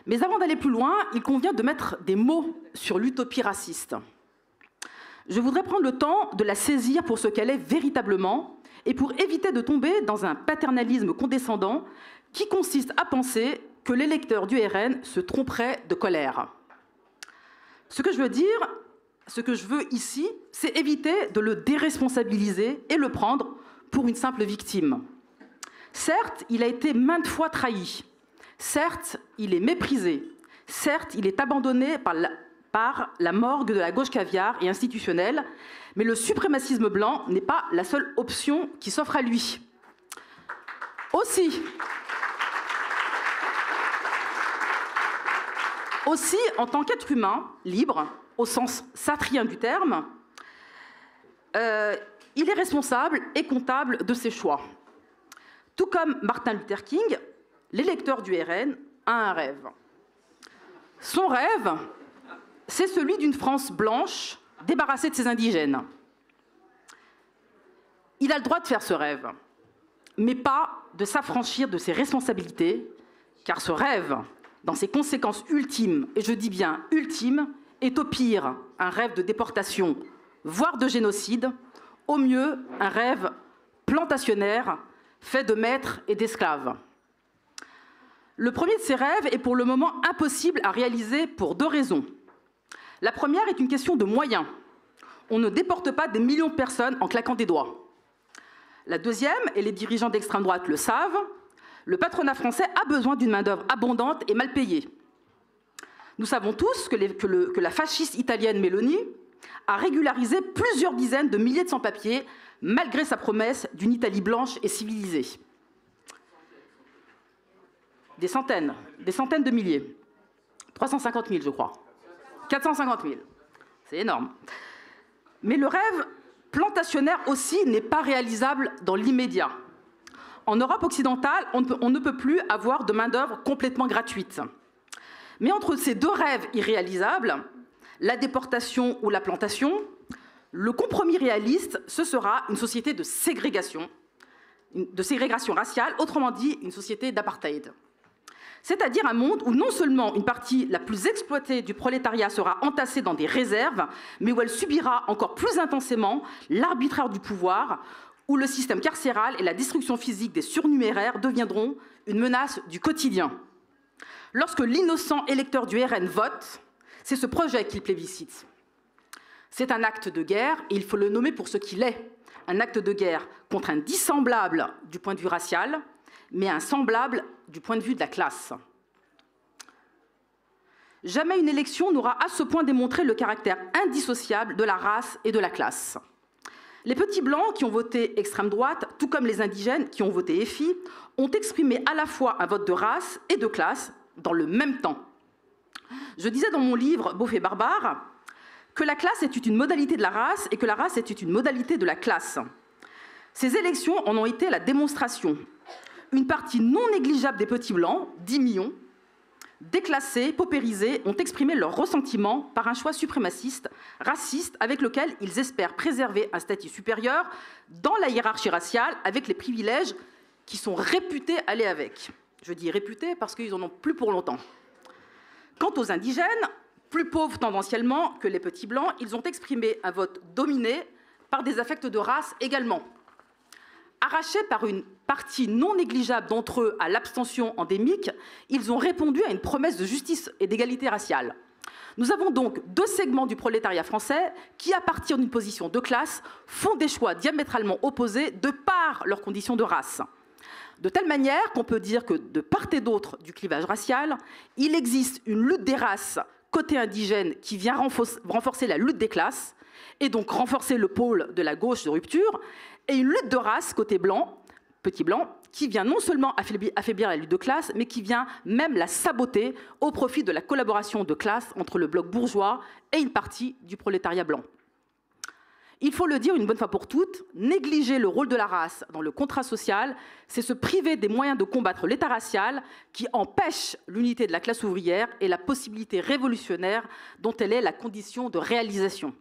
Mais avant d'aller plus loin, il convient de mettre des mots sur l'utopie raciste. Je voudrais prendre le temps de la saisir pour ce qu'elle est véritablement et pour éviter de tomber dans un paternalisme condescendant qui consiste à penser que l'électeur du RN se tromperait de colère. Ce que je veux dire, ce que je veux ici, c'est éviter de le déresponsabiliser et le prendre pour une simple victime. Certes, il a été maintes fois trahi. Certes, il est méprisé. Certes, il est abandonné par la morgue de la gauche caviar et institutionnelle, mais le suprémacisme blanc n'est pas la seule option qui s'offre à lui. Aussi, en tant qu'être humain, libre, au sens sartrien du terme, il est responsable et comptable de ses choix. Tout comme Martin Luther King, l'électeur du RN a un rêve. Son rêve, c'est celui d'une France blanche, débarrassée de ses indigènes. Il a le droit de faire ce rêve, mais pas de s'affranchir de ses responsabilités, car ce rêve, dans ses conséquences ultimes, et je dis bien ultimes, est au pire un rêve de déportation, voire de génocide, au mieux un rêve plantationnaire, fait de maîtres et d'esclaves. Le premier de ces rêves est pour le moment impossible à réaliser pour deux raisons. La première est une question de moyens. On ne déporte pas des millions de personnes en claquant des doigts. La deuxième, et les dirigeants d'extrême droite le savent, le patronat français a besoin d'une main-d'œuvre abondante et mal payée. Nous savons tous que la fasciste italienne Meloni a régularisé plusieurs dizaines de milliers de sans-papiers, malgré sa promesse d'une Italie blanche et civilisée. Des centaines de milliers. 350 000, je crois. 450 000. C'est énorme. Mais le rêve plantationnaire aussi n'est pas réalisable dans l'immédiat. En Europe occidentale, on ne peut plus avoir de main-d'œuvre complètement gratuite. Mais entre ces deux rêves irréalisables, la déportation ou la plantation, le compromis réaliste, ce sera une société de ségrégation raciale, autrement dit, une société d'apartheid. C'est-à-dire un monde où non seulement une partie la plus exploitée du prolétariat sera entassée dans des réserves, mais où elle subira encore plus intensément l'arbitraire du pouvoir, où le système carcéral et la destruction physique des surnuméraires deviendront une menace du quotidien. Lorsque l'innocent électeur du RN vote, c'est ce projet qu'il plébiscite. C'est un acte de guerre, et il faut le nommer pour ce qu'il est. Un acte de guerre contre un dissemblable du point de vue racial, mais un semblable du point de vue de la classe. Jamais une élection n'aura à ce point démontré le caractère indissociable de la race et de la classe. Les petits blancs qui ont voté extrême droite, tout comme les indigènes qui ont voté FI, ont exprimé à la fois un vote de race et de classe dans le même temps. Je disais dans mon livre « Beauf et barbare » que la classe était une modalité de la race et que la race était une modalité de la classe. Ces élections en ont été la démonstration. Une partie non négligeable des petits blancs, 10 millions, déclassés, paupérisés, ont exprimé leur ressentiment par un choix suprémaciste, raciste, avec lequel ils espèrent préserver un statut supérieur dans la hiérarchie raciale, avec les privilèges qui sont réputés aller avec. Je dis réputés parce qu'ils en ont plus pour longtemps. Quant aux indigènes, plus pauvres tendanciellement que les petits blancs, ils ont exprimé un vote dominé par des affects de race également. Arrachés par une partie non négligeable d'entre eux à l'abstention endémique, ils ont répondu à une promesse de justice et d'égalité raciale. Nous avons donc deux segments du prolétariat français qui, à partir d'une position de classe, font des choix diamétralement opposés de par leurs conditions de race. De telle manière qu'on peut dire que de part et d'autre du clivage racial, il existe une lutte des races côté indigène qui vient renforcer la lutte des classes et donc renforcer le pôle de la gauche de rupture, et une lutte de race côté blanc, petit blanc, qui vient non seulement affaiblir la lutte de classe, mais qui vient même la saboter au profit de la collaboration de classe entre le bloc bourgeois et une partie du prolétariat blanc. Il faut le dire une bonne fois pour toutes, négliger le rôle de la race dans le contrat social, c'est se priver des moyens de combattre l'état racial qui empêche l'unité de la classe ouvrière et la possibilité révolutionnaire dont elle est la condition de réalisation.